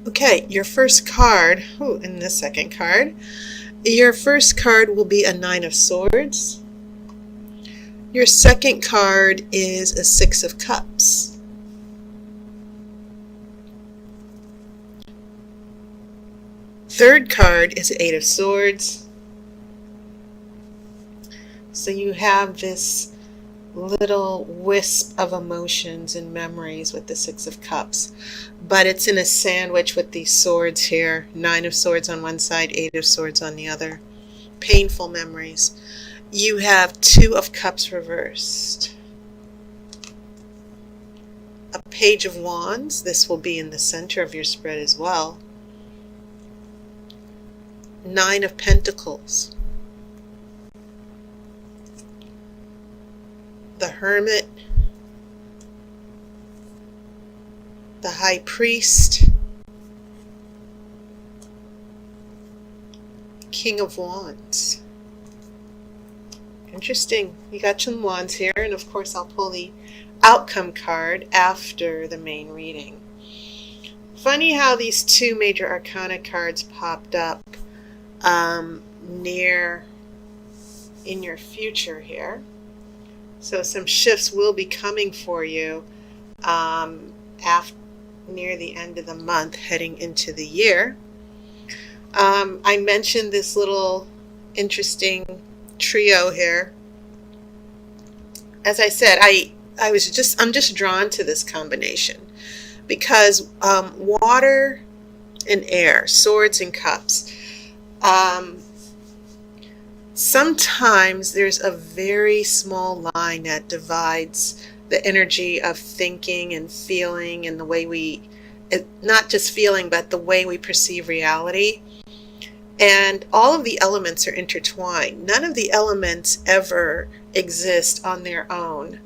Okay, your first card, and the second card. Your first card will be a Nine of Swords. Your second card is a Six of Cups. Third card is Eight of Swords. So you have this little wisp of emotions and memories with the Six of Cups, but it's in a sandwich with these swords here. Nine of Swords on one side, Eight of Swords on the other. Painful memories. You have Two of Cups reversed. A Page of Wands. This will be in the center of your spread as well. Nine of Pentacles. The Hermit, the High Priest, King of Wands. Interesting. You got some wands here, and of course I'll pull the outcome card after the main reading. Funny how these two major arcana cards popped up near in your future here. So some shifts will be coming for you near the end of the month, heading into the year. I mentioned this little interesting trio here. As I said, I'm just drawn to this combination because water and air, swords and cups. Sometimes there's a very small line that divides the energy of thinking and feeling and the way not just feeling, but the way we perceive reality. And all of the elements are intertwined. None of the elements ever exist on their own,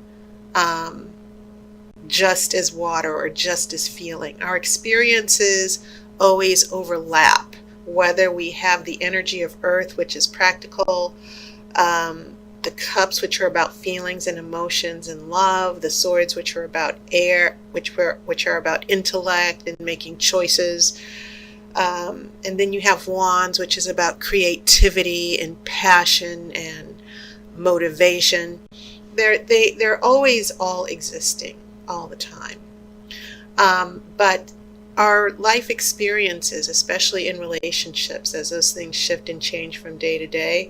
just as water or just as feeling. Our experiences always overlap. Whether we have the energy of earth, which is practical, the cups, which are about feelings and emotions and love, the swords, which are about air, which are about intellect and making choices, and then you have wands, which is about creativity and passion and motivation. They're always all existing all the time, but our life experiences, especially in relationships, as those things shift and change from day to day,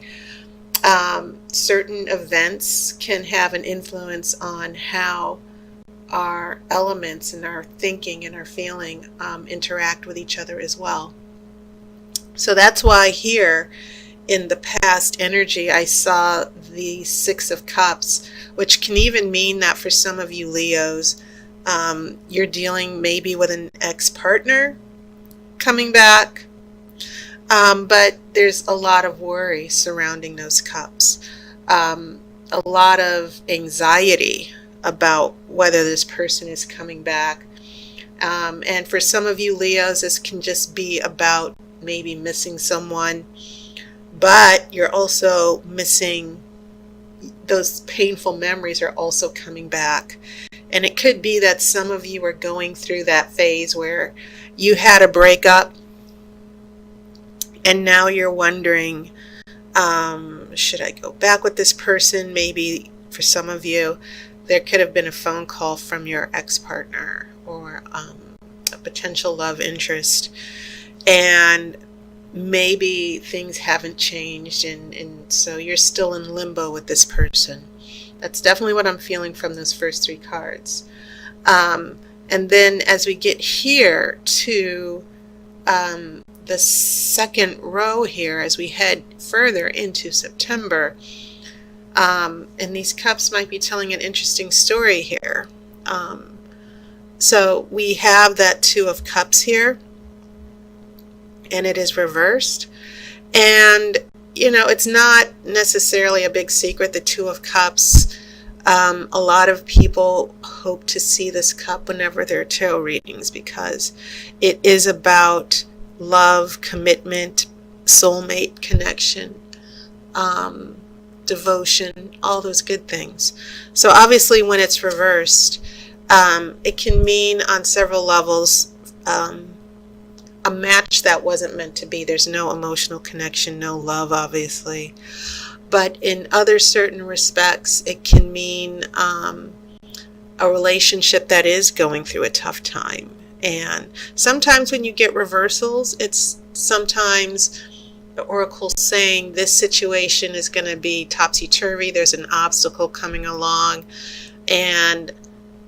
certain events can have an influence on how our elements and our thinking and our feeling interact with each other as well. So that's why here in the past energy I saw the Six of Cups, which can even mean that for some of you Leos, you're dealing maybe with an ex-partner coming back, but there's a lot of worry surrounding those cups, a lot of anxiety about whether this person is coming back, and for some of you Leos, this can just be about maybe missing someone, but you're also missing, those painful memories are also coming back. And it could be that some of you are going through that phase where you had a breakup and now you're wondering, should I go back with this person? Maybe for some of you, there could have been a phone call from your ex-partner or a potential love interest. And maybe things haven't changed and so you're still in limbo with this person. That's definitely what I'm feeling from those first three cards. And then as we get here to the second row here, as we head further into September, and these cups might be telling an interesting story here. So we have that Two of Cups here, and it is reversed. And it's not necessarily a big secret, the Two of Cups. A lot of people hope to see this cup whenever there are tarot readings because it is about love, commitment, soulmate connection, devotion, all those good things. So obviously when it's reversed, it can mean on several levels a match that wasn't meant to be. There's no emotional connection, no love, obviously. But in other certain respects, it can mean a relationship that is going through a tough time. And sometimes when you get reversals, it's sometimes the oracle saying this situation is going to be topsy-turvy. There's an obstacle coming along, and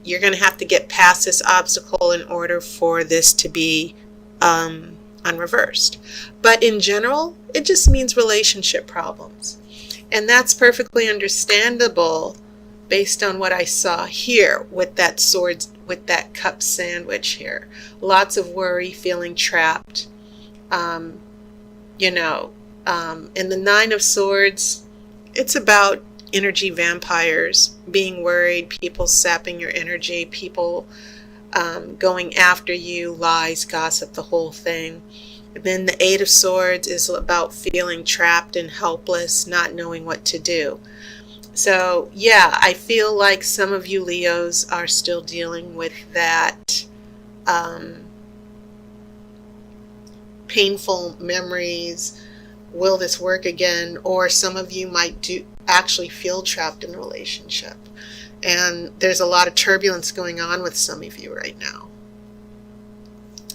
you're going to have to get past this obstacle in order for this to be unreversed. But in general, it just means relationship problems. And that's perfectly understandable based on what I saw here with that sword, with that cup sandwich here. Lots of worry, feeling trapped. In the Nine of Swords, it's about energy vampires, being worried, people sapping your energy, people going after you, lies, gossip, the whole thing. And then the Eight of Swords is about feeling trapped and helpless, not knowing what to do. So yeah, I feel like some of you Leos are still dealing with that painful memories. Will this work again? Or some of you might actually feel trapped in a relationship. And there's a lot of turbulence going on with some of you right now.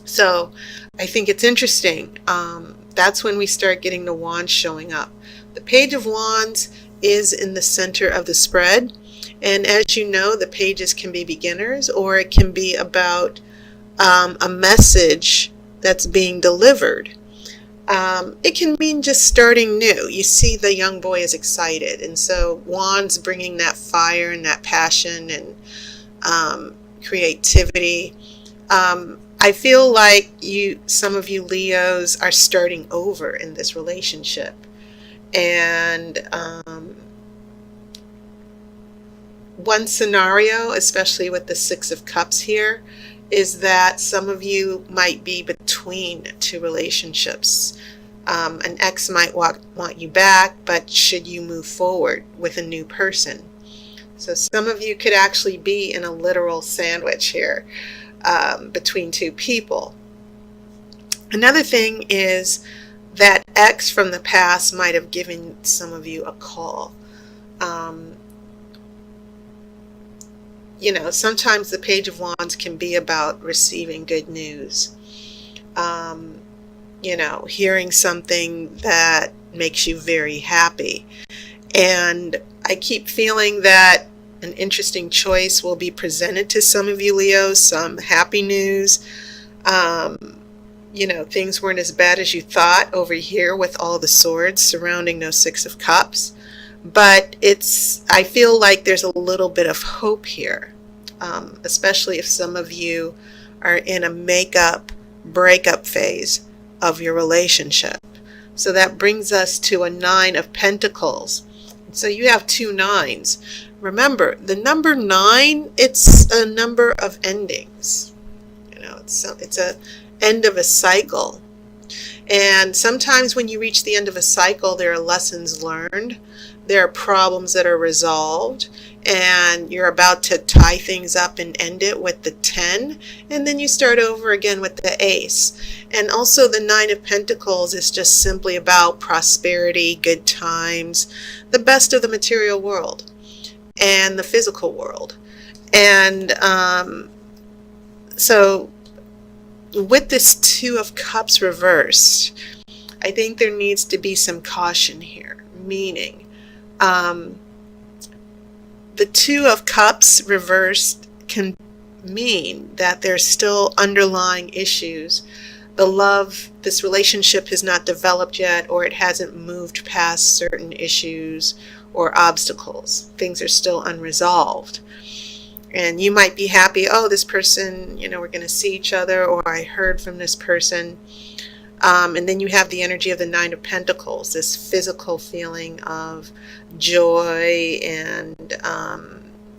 So I think it's interesting. That's when we start getting the wands showing up. The Page of Wands is in the center of the spread. And as you know, the pages can be beginners, or it can be about a message that's being delivered. It can mean just starting new. You see the young boy is excited, and so wands bringing that fire and that passion and creativity. I feel like some of you Leos are starting over in this relationship. And one scenario, especially with the Six of Cups here, is that some of you might be between two relationships. An ex might want you back, but should you move forward with a new person? So some of you could actually be in a literal sandwich here between two people. Another thing is that ex from the past might have given some of you a call. Sometimes the Page of Wands can be about receiving good news. Hearing something that makes you very happy. And I keep feeling that an interesting choice will be presented to some of you Leos, some happy news. Things weren't as bad as you thought over here with all the swords surrounding those Six of Cups. But I feel like there's a little bit of hope here, especially if some of you are in a breakup phase of your relationship. So that brings us to a Nine of Pentacles. So you have two nines. Remember, the number 9, it's a number of endings. It's a end of a cycle. And sometimes when you reach the end of a cycle, there are lessons learned. There are problems that are resolved, and you're about to tie things up and end it with the 10, and then you start over again with the Ace. And also the Nine of Pentacles is just simply about prosperity, good times, the best of the material world and the physical world. And so with this Two of Cups reversed, I think there needs to be some caution here, meaning the Two of Cups reversed can mean that there's still underlying issues. This relationship has not developed yet, or it hasn't moved past certain issues or obstacles. Things are still unresolved. And you might be happy, oh, this person, we're going to see each other, or I heard from this person. And then you have the energy of the Nine of Pentacles, this physical feeling of joy and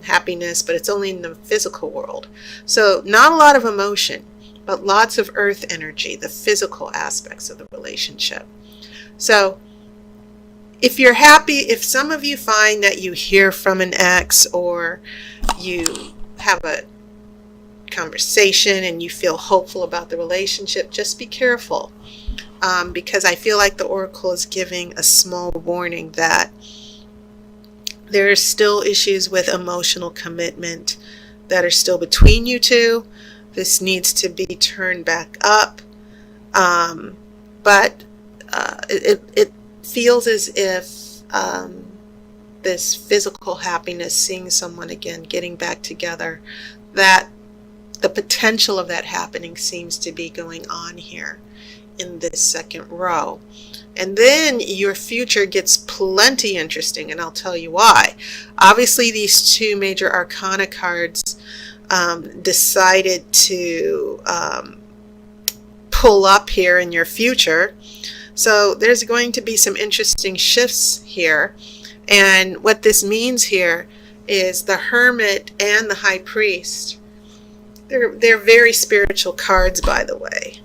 happiness, but it's only in the physical world. So not a lot of emotion, but lots of earth energy, the physical aspects of the relationship. So if you're happy, if some of you find that you hear from an ex, or you have a conversation and you feel hopeful about the relationship, just be careful. Because I feel like the Oracle is giving a small warning that there are still issues with emotional commitment that are still between you two. This needs to be turned back up. But it feels as if this physical happiness, seeing someone again, getting back together, that the potential of that happening seems to be going on here in this second row. And then your future gets plenty interesting, and I'll tell you why. Obviously, these two major arcana cards decided to pull up here in your future. So there's going to be some interesting shifts here. And what this means here is the Hermit and the High Priest. They're very spiritual cards, by the way.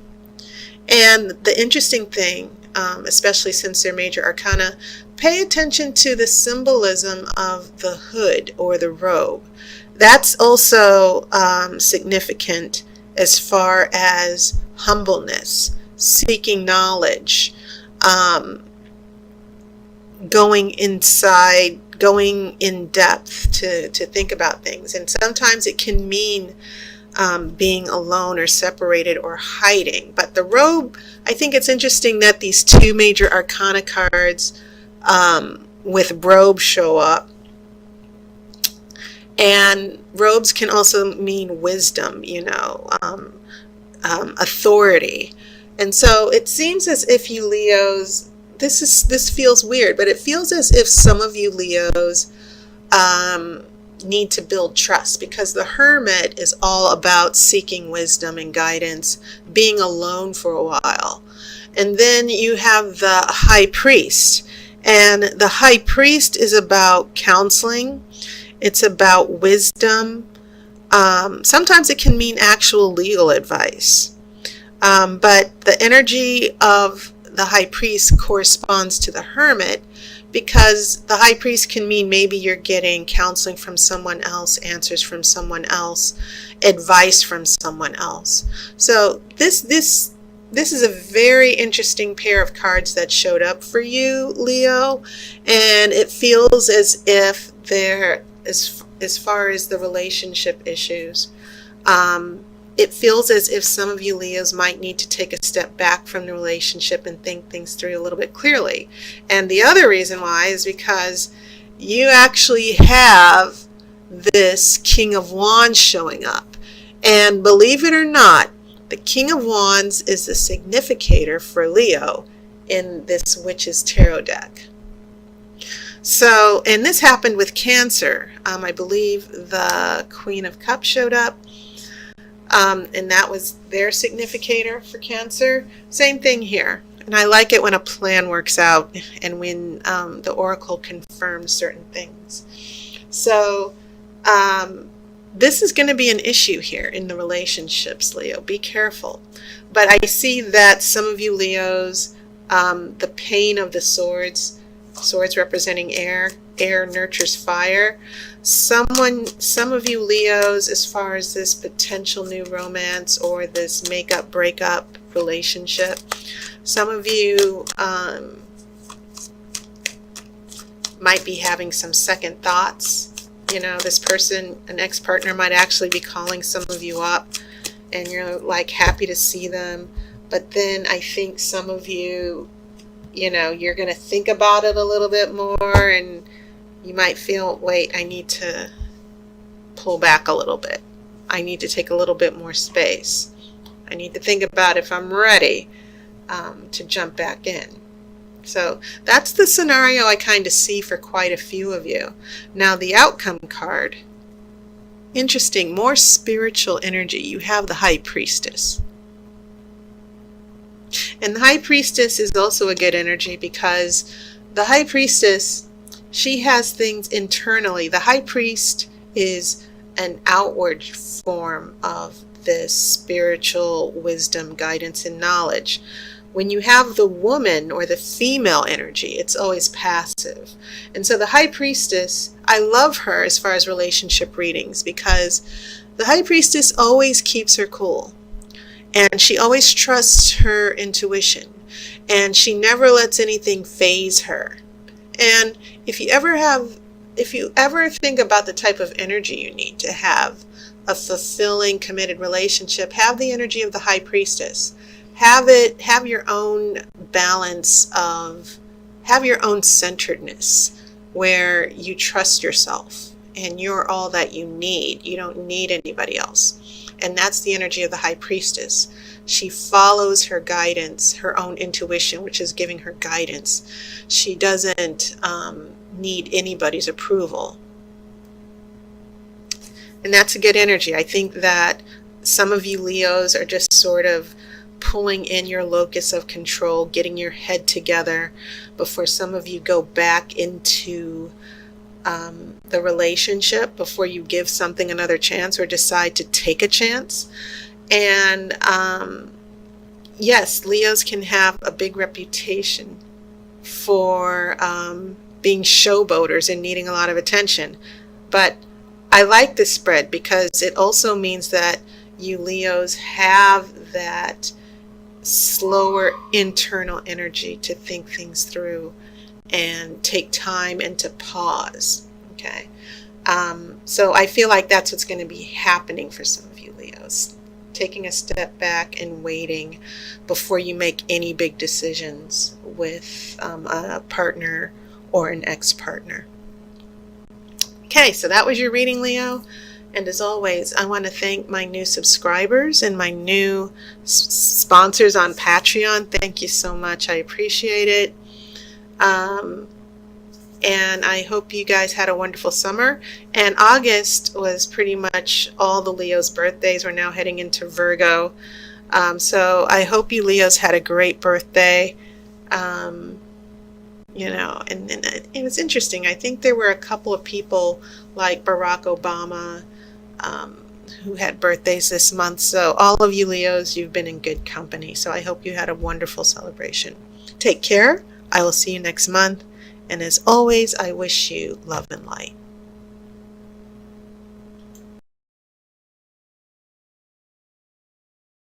And the interesting thing, especially since they're major arcana, pay attention to the symbolism of the hood or the robe. That's also significant as far as humbleness, seeking knowledge, going inside, going in depth to think about things. And sometimes it can mean being alone or separated or hiding. But the robe, I think it's interesting that these two major arcana cards with robe show up. And robes can also mean wisdom, authority. And so it seems as if you Leos, this feels weird, but it feels as if some of you Leos need to build trust, because the Hermit is all about seeking wisdom and guidance, being alone for a while. And then you have the High Priest, and the High Priest is about counseling. It's about wisdom. Sometimes it can mean actual legal advice. But the energy of the High Priest corresponds to the Hermit, because the High Priest can mean maybe you're getting counseling from someone else, answers from someone else, advice from someone else. So this is a very interesting pair of cards that showed up for you, Leo, and it feels as if they're, as far as the relationship issues, it feels as if some of you Leos might need to take a step back from the relationship and think things through a little bit clearly. And the other reason why is because you actually have this King of Wands showing up. And believe it or not, the King of Wands is the significator for Leo in this Witch's Tarot deck. So, and this happened with Cancer. I believe the Queen of Cups showed up. And that was their significator for Cancer. Same thing here. And I like it when a plan works out and when the Oracle confirms certain things. So this is going to be an issue here in the relationships, Leo. Be careful. But I see that some of you Leos, the pain of the swords representing air nurtures fire. Some of you Leos, as far as this potential new romance or this makeup breakup relationship, some of you might be having some second thoughts. This person, an ex-partner, might actually be calling some of you up and you're like happy to see them. But then I think some of you, you're going to think about it a little bit more, and you might feel, wait, I need to pull back a little bit. I need to take a little bit more space. I need to think about if I'm ready to jump back in. So that's the scenario I kind of see for quite a few of you. Now the outcome card, interesting, more spiritual energy. You have the High Priestess. And the High Priestess is also a good energy because the High Priestess, she has things internally. The High Priest is an outward form of this spiritual wisdom, guidance, and knowledge. When you have the woman or the female energy, it's always passive. And so the High Priestess, I love her as far as relationship readings because The high priestess always keeps her cool, and she always trusts her intuition, and she never lets anything faze her. And if you ever think about the type of energy you need to have a fulfilling, committed relationship, have the energy of the high priestess. Have your own balance have your own centeredness, where you trust yourself and you're all that you need. You don't need anybody else. And that's the energy of the high priestess. She follows her guidance, her own intuition, which is giving her guidance. She doesn't need anybody's approval. And that's a good energy. I think that some of you Leos are just sort of pulling in your locus of control, getting your head together before some of you go back into the relationship, before you give something another chance or decide to take a chance. And yes, Leos can have a big reputation for being showboaters and needing a lot of attention. But I like this spread because it also means that you Leos have that slower internal energy to think things through and take time and to pause. Okay. So I feel like that's what's going to be happening for some of you Leos. Taking a step back and waiting before you make any big decisions with a partner or an ex-partner. Okay, so that was your reading, Leo. And as always, I want to thank my new subscribers and my new sponsors on Patreon. Thank you so much. I appreciate it. And I hope you guys had a wonderful summer. And August was pretty much all the Leos' birthdays. We're now heading into Virgo. So I hope you Leos had a great birthday. And it was interesting. I think there were a couple of people like Barack Obama who had birthdays this month. So all of you Leos, you've been in good company. So I hope you had a wonderful celebration. Take care. I will see you next month. And as always, I wish you love and light.